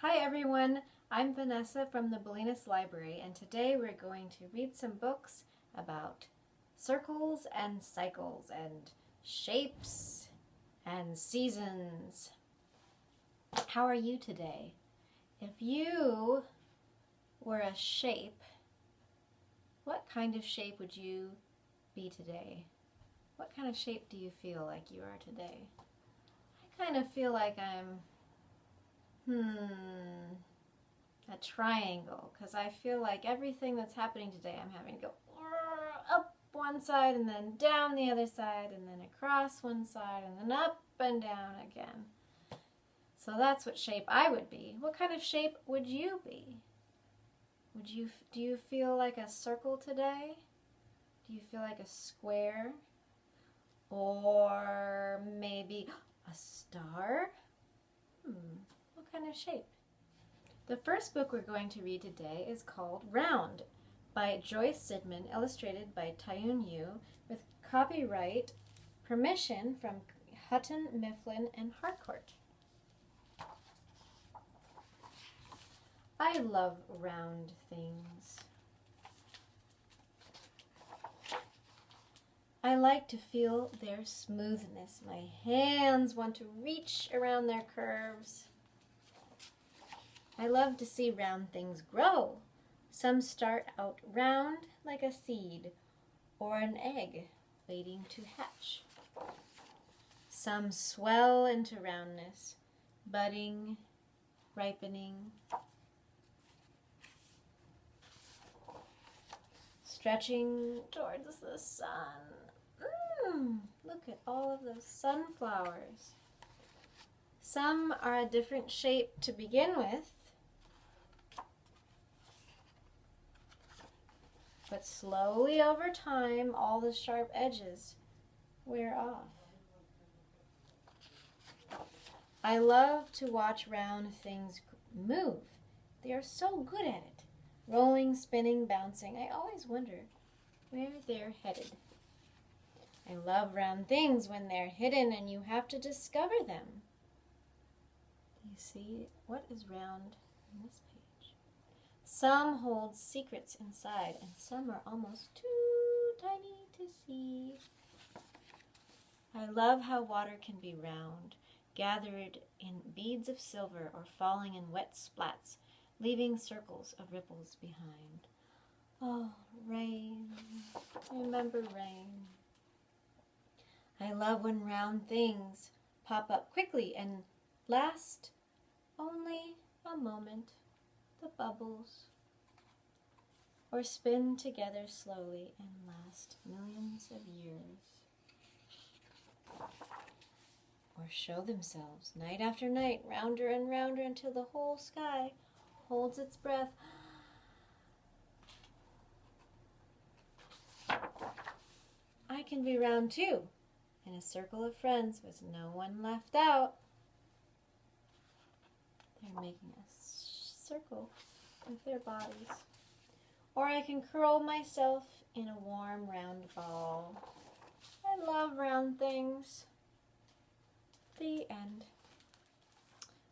Hi everyone, I'm Vanessa from the Bolinas Library, and today we're going to read some books about circles and cycles and shapes and seasons. How are you today? If you were a shape, what kind of shape would you be today? What kind of shape do you feel like you are today? I kind of feel like I'm a triangle, because I feel like everything that's happening today I'm having to go up one side and then down the other side and then across one side and then up and down again. So that's what shape I would be. What kind of shape would you be? Do you feel like a circle today? Do you feel like a square? Or maybe a star? What kind of shape? The first book we're going to read today is called Round by Joyce Sidman, illustrated by Taeeun with copyright permission from Houghton, Mifflin, and Harcourt. I love round things. I like to feel their smoothness. My hands want to reach around their curves. I love to see round things grow. Some start out round like a seed or an egg waiting to hatch. Some swell into roundness, budding, ripening, stretching towards the sun. Look at all of those sunflowers. Some are a different shape to begin with, but slowly over time, all the sharp edges wear off. I love to watch round things move. They are so good at it. Rolling, spinning, bouncing. I always wonder where they're headed. I love round things when they're hidden and you have to discover them. You see, what is round on this page? Some hold secrets inside, and some are almost too tiny to see. I love how water can be round, gathered in beads of silver or falling in wet splats, leaving circles of ripples behind. Oh, rain. Remember rain. I love when round things pop up quickly and last only a moment, the bubbles, or spin together slowly and last millions of years, or show themselves night after night, rounder and rounder until the whole sky holds its breath. I can be round too, in a circle of friends with no one left out. They're making a circle with their bodies. Or I can curl myself in a warm round ball. I love round things. The end.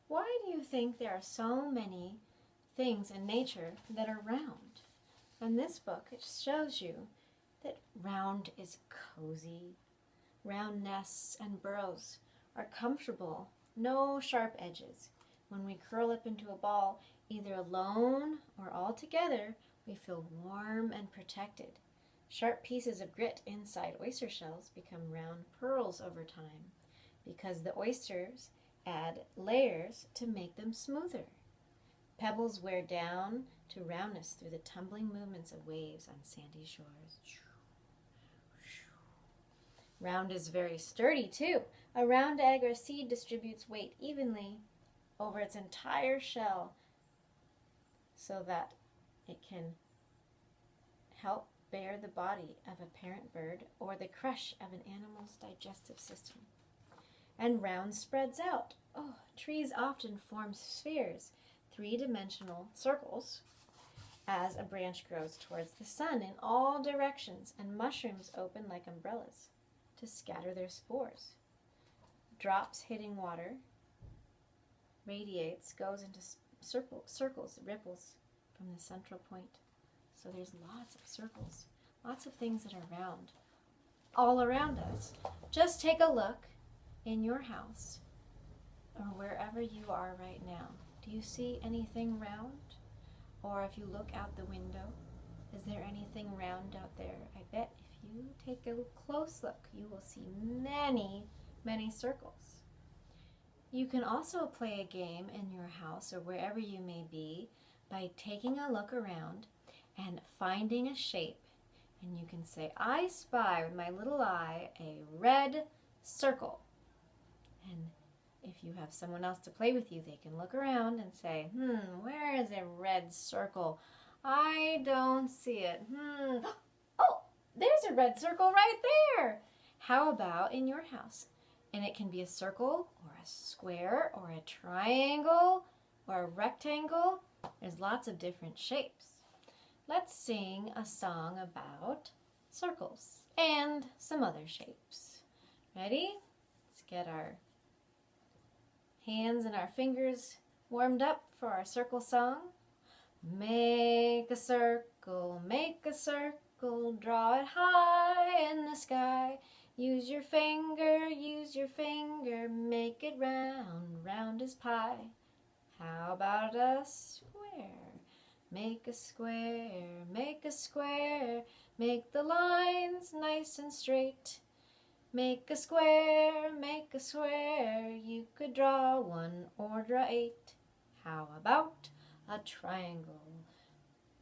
Why do you think there are so many things in nature that are round? In this book, it shows you that round is cozy. Round nests and burrows are comfortable, no sharp edges. When we curl up into a ball, either alone or all together, we feel warm and protected. Sharp pieces of grit inside oyster shells become round pearls over time because the oysters add layers to make them smoother. Pebbles wear down to roundness through the tumbling movements of waves on sandy shores. Round is very sturdy too. A round egg or seed distributes weight evenly over its entire shell so that it can help bear the body of a parent bird or the crush of an animal's digestive system. And round spreads out. Oh, trees often form spheres, three-dimensional circles, as a branch grows towards the sun in all directions, and mushrooms open like umbrellas to scatter their spores. Drops hitting water radiates, goes into circles, ripples from the central point. So there's lots of circles, lots of things that are round, all around us. Just take a look in your house or wherever you are right now. Do you see anything round? Or if you look out the window, is there anything round out there? I bet if you take a close look, you will see many, many circles. You can also play a game in your house or wherever you may be by taking a look around and finding a shape. And you can say, I spy with my little eye a red circle. And if you have someone else to play with you, they can look around and say, where is a red circle? I don't see it. Oh, there's a red circle right there. How about in your house? And it can be a circle or a square or a triangle or a rectangle. There's lots of different shapes. Let's sing a song about circles and some other shapes. Ready? Let's get our hands and our fingers warmed up for our circle song. Make a circle, draw it high in the sky. Use your finger, make it round, round as pie. How about a square? Make a square, make the lines nice and straight. Make a square, you could draw one or draw 8. How about a triangle?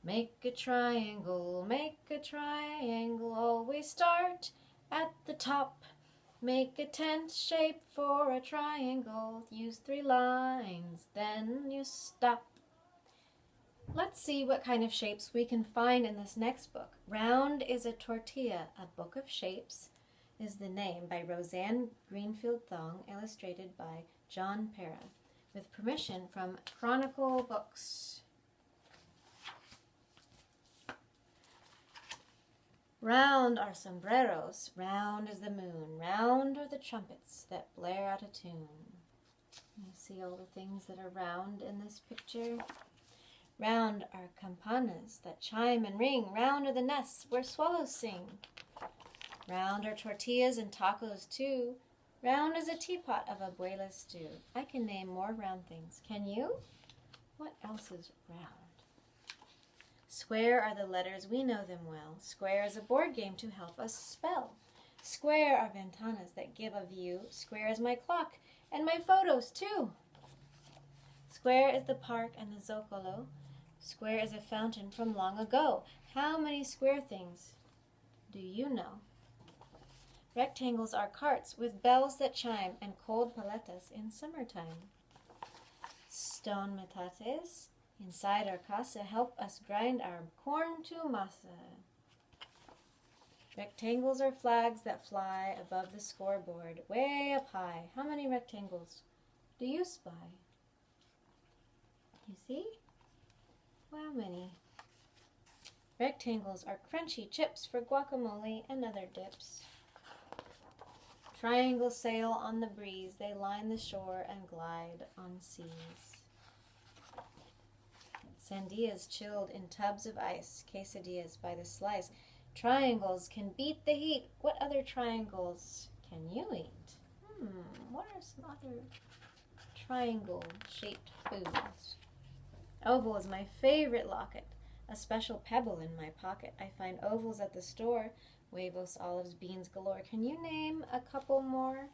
Make a triangle, always start at the top. Make a tent shape for a triangle, use 3 lines, then you stop. Let's see what kind of shapes we can find in this next book. Round is a Tortilla, a book of shapes, is the name, by Roseanne Greenfield Thong, illustrated by John Parra, with permission from Chronicle Books. Round are sombreros, round is the moon, round are the trumpets that blare out a tune. You see all the things that are round in this picture? Round are campanas that chime and ring, round are the nests where swallows sing. Round are tortillas and tacos too, round is a teapot of abuela's stew. I can name more round things. Can you? What else is round? Square are the letters, we know them well. Square is a board game to help us spell. Square are ventanas that give a view. Square is my clock and my photos too. Square is the park and the zocalo. Square is a fountain from long ago. How many square things do you know? Rectangles are carts with bells that chime and cold paletas in summertime. Stone metates inside our casa help us grind our corn to masa. Rectangles are flags that fly above the scoreboard, way up high. How many rectangles do you spy? You see? How many? Rectangles are crunchy chips for guacamole and other dips. Triangles sail on the breeze. They line the shore and glide on seas. Sandias chilled in tubs of ice. Quesadillas by the slice. Triangles can beat the heat. What other triangles can you eat? What are some other triangle-shaped foods? Oval is my favorite locket, a special pebble in my pocket. I find ovals at the store, huevos, olives, beans galore. Can you name a couple more?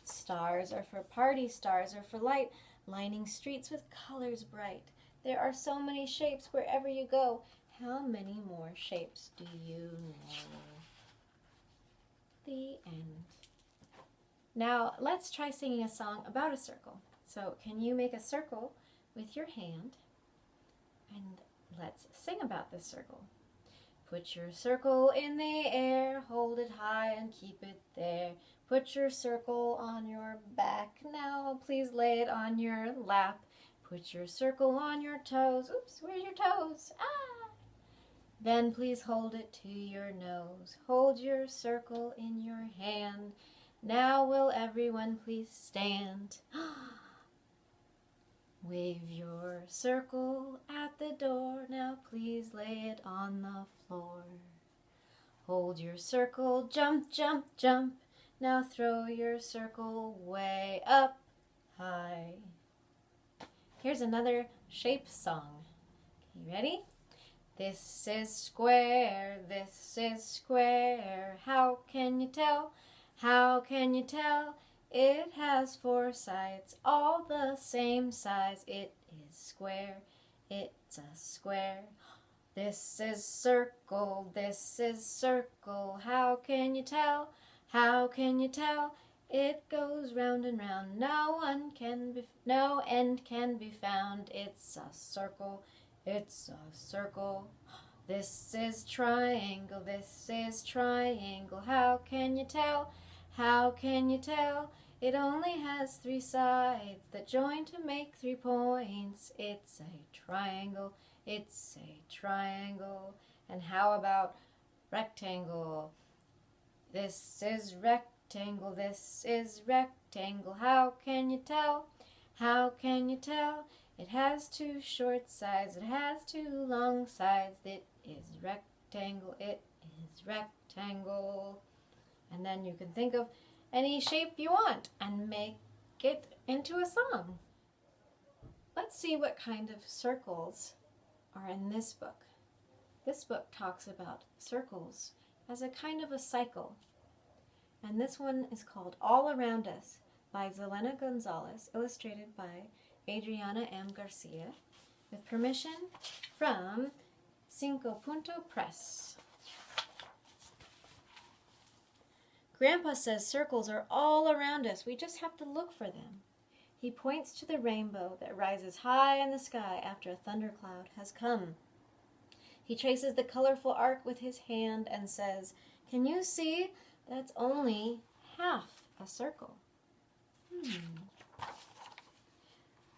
Stars are for party, stars are for light, lining streets with colors bright. There are so many shapes wherever you go. How many more shapes do you know? The end. Now, let's try singing a song about a circle. So, can you make a circle with your hand? And let's sing about this circle. Put your circle in the air, hold it high and keep it there. Put your circle on your back, now please lay it on your lap. Put your circle on your toes, oops, where's your toes? Ah! Then please hold it to your nose. Hold your circle in your hand. Now will everyone please stand? Wave your circle at the door, now please lay it on the floor. Hold your circle, jump, jump, jump, now throw your circle way up high. Here's another shape song. You ready? This is square, how can you tell? How can you tell? It has 4 sides, all the same size. It is square, it's a square. This is circle, how can you tell? How can you tell? It goes round and round, no end can be found. It's a circle, it's a circle. This is triangle, how can you tell? How can you tell? It only has 3 sides that join to make 3 points. It's a triangle, it's a triangle. And how about rectangle? This is rectangle, how can you tell? How can you tell? It has 2 short sides, it has 2 long sides. It is rectangle, it is rectangle. And then you can think of any shape you want and make it into a song. Let's see what kind of circles are in this book. This book talks about circles as a kind of a cycle. And this one is called All Around Us by Zelena Gonzalez, illustrated by Adriana M. Garcia, with permission from Cinco Press. Grandpa says circles are all around us. We just have to look for them. He points to the rainbow that rises high in the sky after a thundercloud has come. He traces the colorful arc with his hand and says, "Can you see? That's only half a circle."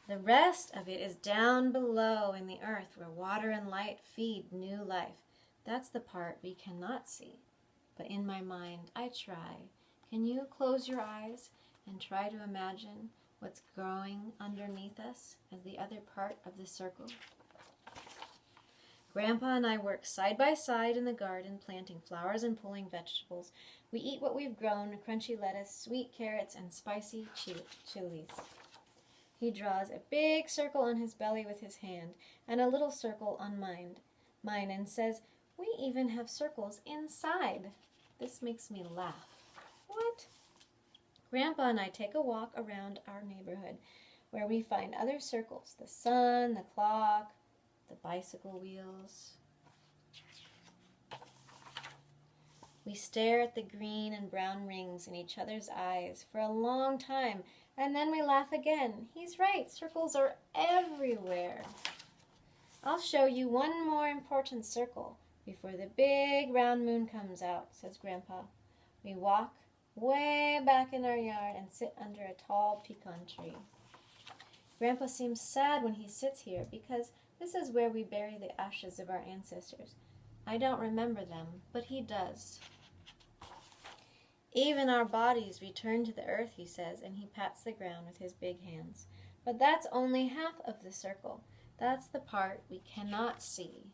The rest of it is down below in the earth where water and light feed new life. That's the part we cannot see. But in my mind, I try. Can you close your eyes and try to imagine what's growing underneath us as the other part of the circle? Grandpa and I work side by side in the garden, planting flowers and pulling vegetables. We eat what we've grown, crunchy lettuce, sweet carrots, and spicy chilies. He draws a big circle on his belly with his hand and a little circle on mine and says, "We even have circles inside." This makes me laugh. What? Grandpa and I take a walk around our neighborhood where we find other circles, the sun, the clock, the bicycle wheels. We stare at the green and brown rings in each other's eyes for a long time, and then we laugh again. He's right, circles are everywhere. I'll show you one more important circle before the big round moon comes out, says Grandpa. We walk way back in our yard and sit under a tall pecan tree. Grandpa seems sad when he sits here because this is where we bury the ashes of our ancestors. I don't remember them, but he does. Even our bodies return to the earth, he says, and he pats the ground with his big hands. But that's only half of the circle. That's the part we cannot see.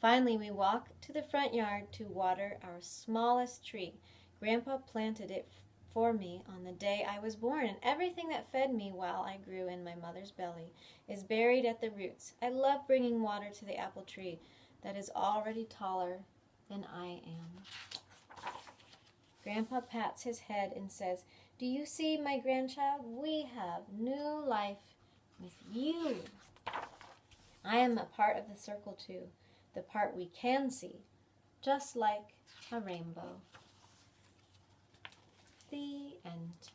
Finally, we walk to the front yard to water our smallest tree. Grandpa planted it for me on the day I was born, and everything that fed me while I grew in my mother's belly is buried at the roots. I love bringing water to the apple tree that is already taller than I am. Grandpa pats his head and says, "Do you see, my grandchild? We have new life with you." I am a part of the circle too, the part we can see, just like a rainbow. The end.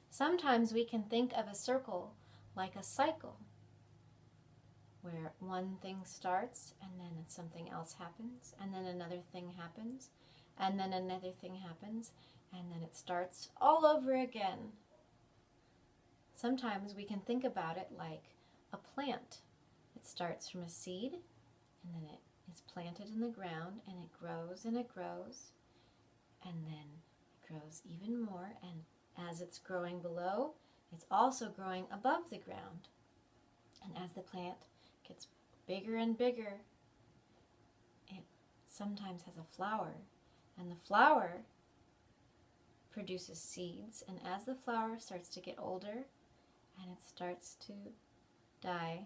Sometimes we can think of a circle like a cycle, where one thing starts and then something else happens, and then another thing happens, and then another thing happens, and then it starts all over again. Sometimes we can think about it like a plant. It starts from a seed, and then it is planted in the ground, and it grows, and then it grows even more, and as it's growing below, it's also growing above the ground. And as the plant gets bigger and bigger, it sometimes has a flower. And the flower produces seeds. And as the flower starts to get older and it starts to die,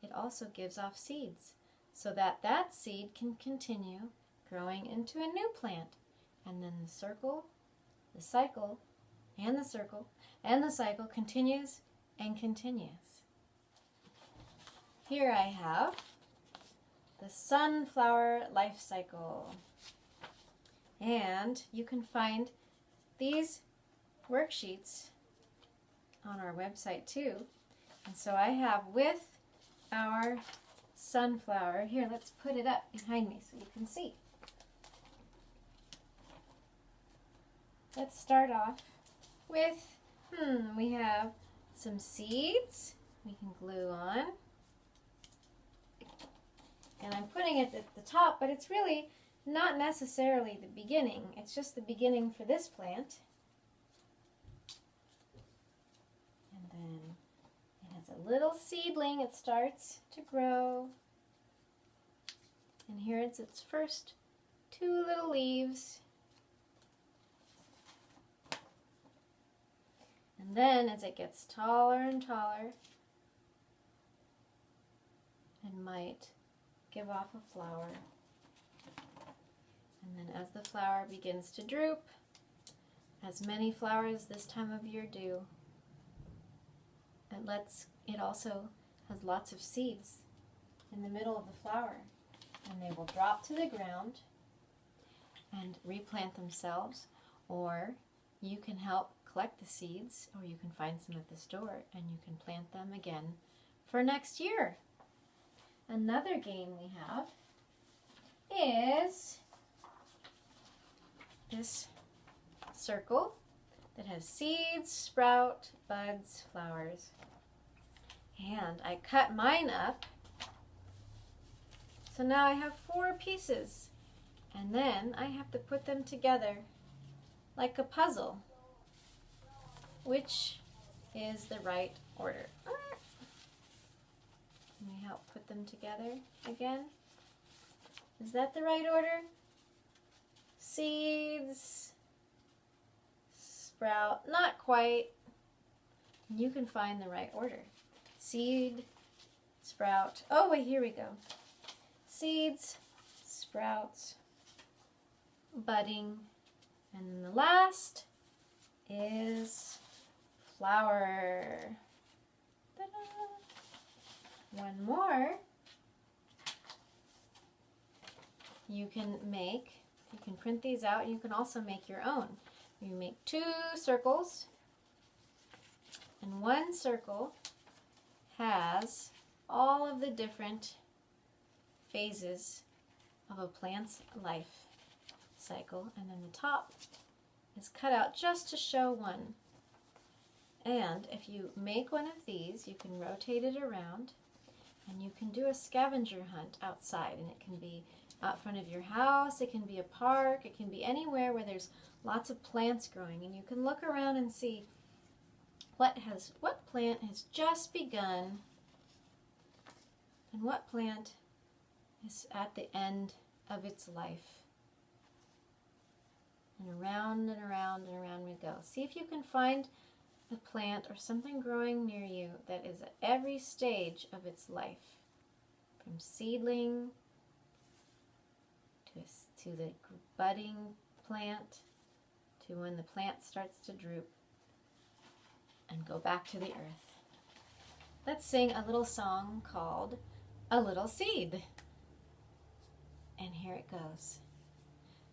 it also gives off seeds so that that seed can continue growing into a new plant. And then the circle, the cycle, and the circle, and the cycle continues and continues. Here I have the sunflower life cycle. And you can find these worksheets on our website too. And so I have with our sunflower, here, let's put it up behind me so you can see. Let's start off with, we have some seeds we can glue on. And I'm putting it at the top, but it's really not necessarily the beginning. It's just the beginning for this plant. And then it has a little seedling. It starts to grow. And here it's its first 2 little leaves. And then as it gets taller and taller, it might give off a flower. And then as the flower begins to droop, as many flowers this time of year do, it also has lots of seeds in the middle of the flower. And they will drop to the ground and replant themselves, or you can help collect the seeds, or you can find some at the store and you can plant them again for next year. Another game we have is this circle that has seeds, sprout, buds, flowers. And I cut mine up. So now I have 4 pieces. And then I have to put them together like a puzzle. Which is the right order? Can we help put them together again? Is that the right order? Seeds, sprout, not quite. You can find the right order. Seed, sprout. Oh, wait, here we go. Seeds, sprouts, budding, and then the last is flower. Ta-da! One more. You can print these out, and you can also make your own. You make 2 circles, and one circle has all of the different phases of a plant's life cycle, and then the top is cut out just to show one. And if you make one of these, you can rotate it around, and you can do a scavenger hunt outside, and it can be out front of your house, it can be a park, it can be anywhere where there's lots of plants growing, and you can look around and see what plant has just begun and what plant is at the end of its life. And around and around and around we go. See if you can find a plant or something growing near you that is at every stage of its life, from seedling to the budding plant, to when the plant starts to droop and go back to the earth. Let's sing a little song called A Little Seed. And here it goes.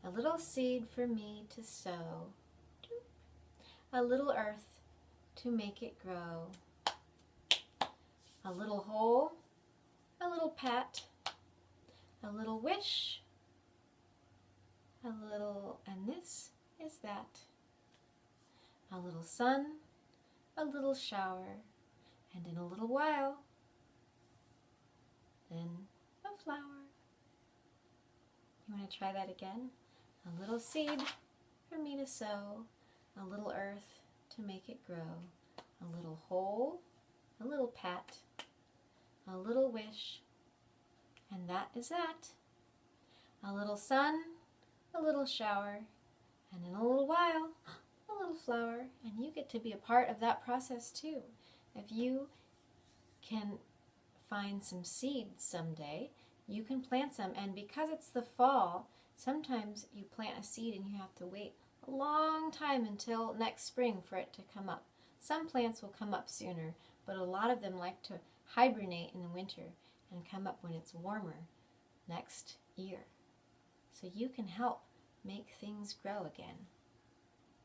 A little seed for me to sow, a little earth to make it grow, a little hole, a little pat, a little wish, a little, and this is that. A little sun, a little shower, and in a little while, then a flower. You want to try that again? A little seed for me to sow, a little earth to make it grow, a little hole, a little pat, a little wish, and that is that. A little sun, a little shower, and in a little while, a little flower, and you get to be a part of that process too. If you can find some seeds someday, you can plant some, and because it's the fall, sometimes you plant a seed and you have to wait a long time until next spring for it to come up. Some plants will come up sooner, but a lot of them like to hibernate in the winter and come up when it's warmer next year. So you can help make things grow again.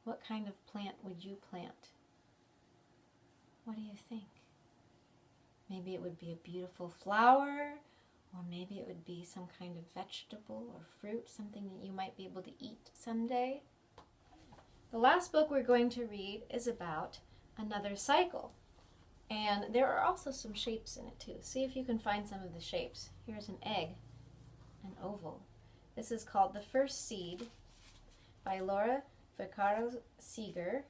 What kind of plant would you plant? What do you think? Maybe it would be a beautiful flower, or maybe it would be some kind of vegetable or fruit, something that you might be able to eat someday. The last book we're going to read is about another cycle. And there are also some shapes in it too. See if you can find some of the shapes. Here's an egg, an oval. This is called The First Seed by Laura Vaccaro Seeger,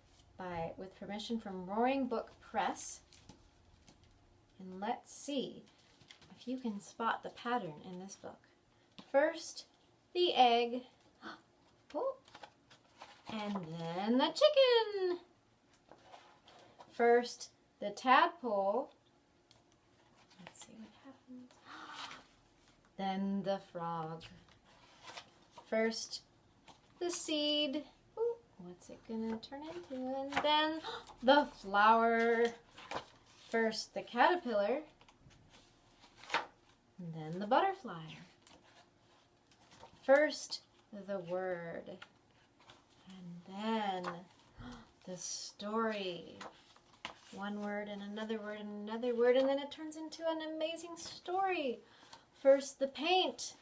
with permission from Roaring Book Press. And let's see if you can spot the pattern in this book. First, the egg. Oh. And then the chicken. First, the tadpole. Let's see what happens. Then the frog. First, the seed. Ooh, what's it gonna turn into? And then the flower. First, the caterpillar. And then the butterfly. First, the word. And then the story. One word and another word and another word, and then it turns into an amazing story. First the paint,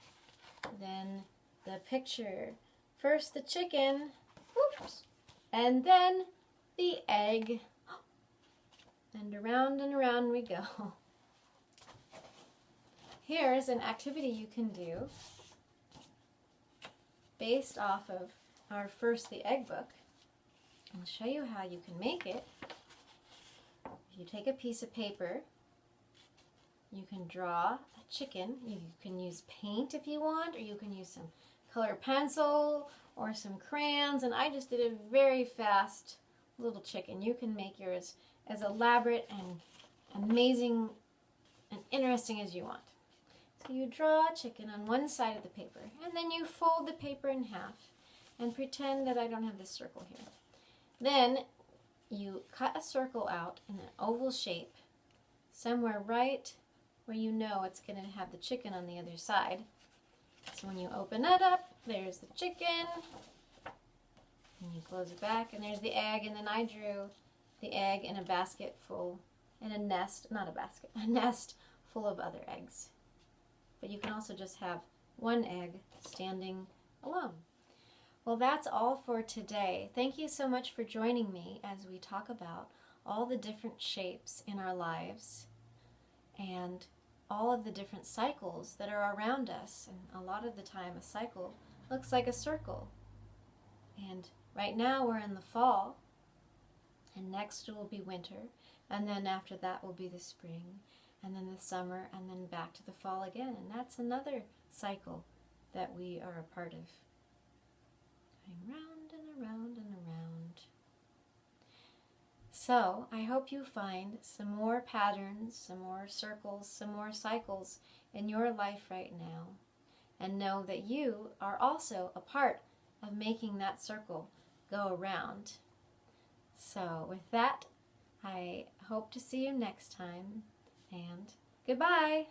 then the picture. First the chicken, oops, and then the egg. And around we go. Here's an activity you can do based off of our First the Egg book. I'll show you how you can make it. If you take a piece of paper, you can draw a chicken. You can use paint if you want, or you can use some colored pencil or some crayons. And I just did a very fast little chicken. You can make yours as elaborate and amazing and interesting as you want. So you draw a chicken on one side of the paper, and then you fold the paper in half and pretend that I don't have this circle here. Then you cut a circle out in an oval shape somewhere right where you know it's going to have the chicken on the other side. So when you open it up, there's the chicken, and you close it back, and there's the egg, and then I drew the egg in a basket full, in a nest, not a basket, a nest full of other eggs. But you can also just have one egg standing alone. Well, that's all for today. Thank you so much for joining me as we talk about all the different shapes in our lives and all of the different cycles that are around us. And a lot of the time, a cycle looks like a circle. And right now, we're in the fall, and next will be winter, and then after that will be the spring, and then the summer, and then back to the fall again. And that's another cycle that we are a part of. Going round and around and around. So I hope you find some more patterns, some more circles, some more cycles in your life right now, and know that you are also a part of making that circle go around. So with that, I hope to see you next time, and goodbye!